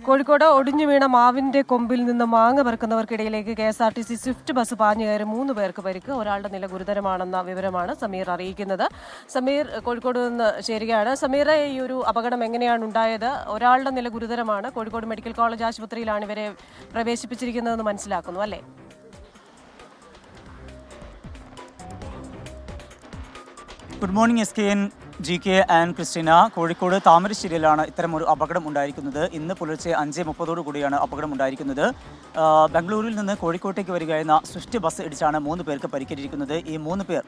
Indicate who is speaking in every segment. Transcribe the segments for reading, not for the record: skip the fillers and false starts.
Speaker 1: കോഴിക്കോട് ഒടിഞ്ഞു വീണ മാവിന്റെ കൊമ്പിൽ നിന്ന് മാങ്ങ പെറുക്കുന്നവർക്കിടയിലേക്ക് KSRTC സ്വിഫ്റ്റ് ബസ് പാഞ്ഞു കയറി 3 പേർക്ക് പരിക്ക്. ഒരാളുടെ നില ഗുരുതരമാണെന്ന വിവരമാണ് സമീർ അറിയിക്കുന്നത്. സമീർ കോഴിക്കോട് നിന്ന് ചേരുകയാണ്. സമീർ, ഈ ഒരു അപകടം എങ്ങനെയാണ് ഉണ്ടായത്? ഒരാളുടെ നില ഗുരുതരമാണ്. കോഴിക്കോട് മെഡിക്കൽ കോളേജ് ആശുപത്രിയിലാണ് ഇവരെ പ്രവേശിപ്പിച്ചിരിക്കുന്നതെന്ന് മനസ്സിലാക്കുന്നു, അല്ലേ?
Speaker 2: Good morning SKN, GK and Christina. Kozhikode താമരശ്ശേരിയിലാണ് ഇത്തരമൊരു അപകടം ഉണ്ടായിരിക്കുന്നത്. ഇന്ന് പുലർച്ചെ 5:30 കൂടിയാണ് അപകടം ഉണ്ടായിരിക്കുന്നത്. ബംഗളൂരുവിൽ നിന്ന് കോഴിക്കോട്ടേക്ക് വരികയായിരുന്ന സ്വിഫ്റ്റ് ബസ് ഇടിച്ചാണ് 3 പേർക്ക് പരിക്കേറ്റിരിക്കുന്നത്. ഈ 3 പേർ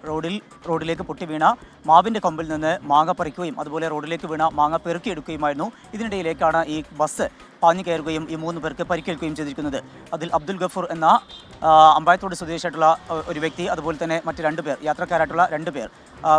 Speaker 2: റോഡിലേക്ക് പൊട്ടി വീണ മാവിൻ്റെ കൊമ്പിൽ നിന്ന് മാങ്ങ പറിക്കുകയും അതുപോലെ റോഡിലേക്ക് വീണ മാങ്ങ പെറുക്കിയെടുക്കുകയുമായിരുന്നു. ഇതിനിടയിലേക്കാണ് ഈ ബസ് പാഞ്ഞു കയറുകയും ഈ 3 പേർക്ക് പരിക്കേൽക്കുകയും ചെയ്തിരിക്കുന്നത്. അതിൽ അബ്ദുൽ ഗഫൂർ എന്ന അമ്പായത്തോട് സ്വദേശിയായിട്ടുള്ള ഒരു വ്യക്തി, അതുപോലെ തന്നെ മറ്റ് 2 പേർ യാത്രക്കാരായിട്ടുള്ള 2 പേർ,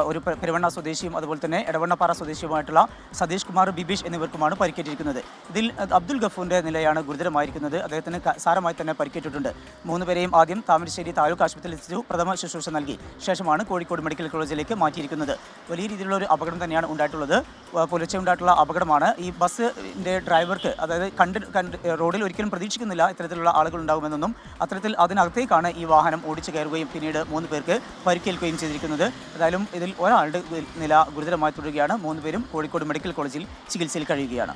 Speaker 2: ഒരു പെരുവണ്ണ സ്വദേശിയും അതുപോലെ തന്നെ എടവണ്ണപ്പാറ സ്വദേശിയുമായിട്ടുള്ള സതീഷ് കുമാർ, ബിബീഷ് എന്നിവർക്കുമാണ് പരിക്കേറ്റിരിക്കുന്നത്. ഇതിൽ അബ്ദുൽ ഗഫൂറിൻ്റെ നിലയാണ് ഗുരുതരമായിരിക്കുന്നത്. അദ്ദേഹത്തിന് സാരമായി തന്നെ പരിക്കേറ്റിട്ടുണ്ട്. 3 പേരെയും ആദ്യം താമരശ്ശേരി താലൂക്ക് ആശുപത്രിയിൽ എത്തിച്ചു പ്രഥമ ശുശ്രൂഷ നൽകി ശേഷമാണ് കോഴിക്കോട് മെഡിക്കൽ കോളേജിലേക്ക് മാറ്റിയിരിക്കുന്നത്. വലിയ രീതിയിലുള്ള ഒരു അപകടം തന്നെയാണ് ഉണ്ടായിട്ടുള്ളത്. പുലർച്ചെ ഉണ്ടായിട്ടുള്ള അപകടമാണ്. ഈ ബസ്സിൻ്റെ ഡ്രൈവർക്ക്, അതായത് റോഡിൽ ഒരിക്കലും പ്രതീക്ഷിക്കുന്നില്ല ഇത്തരത്തിലുള്ള ആളുകൾ ഉണ്ടാകുമെന്നൊന്നും. അത്തരത്തിൽ അതിനകത്തേക്കാണ് ഈ വാഹനം ഓടിച്ചു കയറുകയും പിന്നീട് 3 പേർക്ക് പരിക്കേൽക്കുകയും ചെയ്തിരിക്കുന്നത്. ഏതായാലും ഇതിൽ ഒരാളുടെ നില ഗുരുതരമായി തുടരുകയാണ്. 3 പേരും കോഴിക്കോട് മെഡിക്കൽ കോളേജിൽ ചികിത്സയിൽ കഴിയുകയാണ്.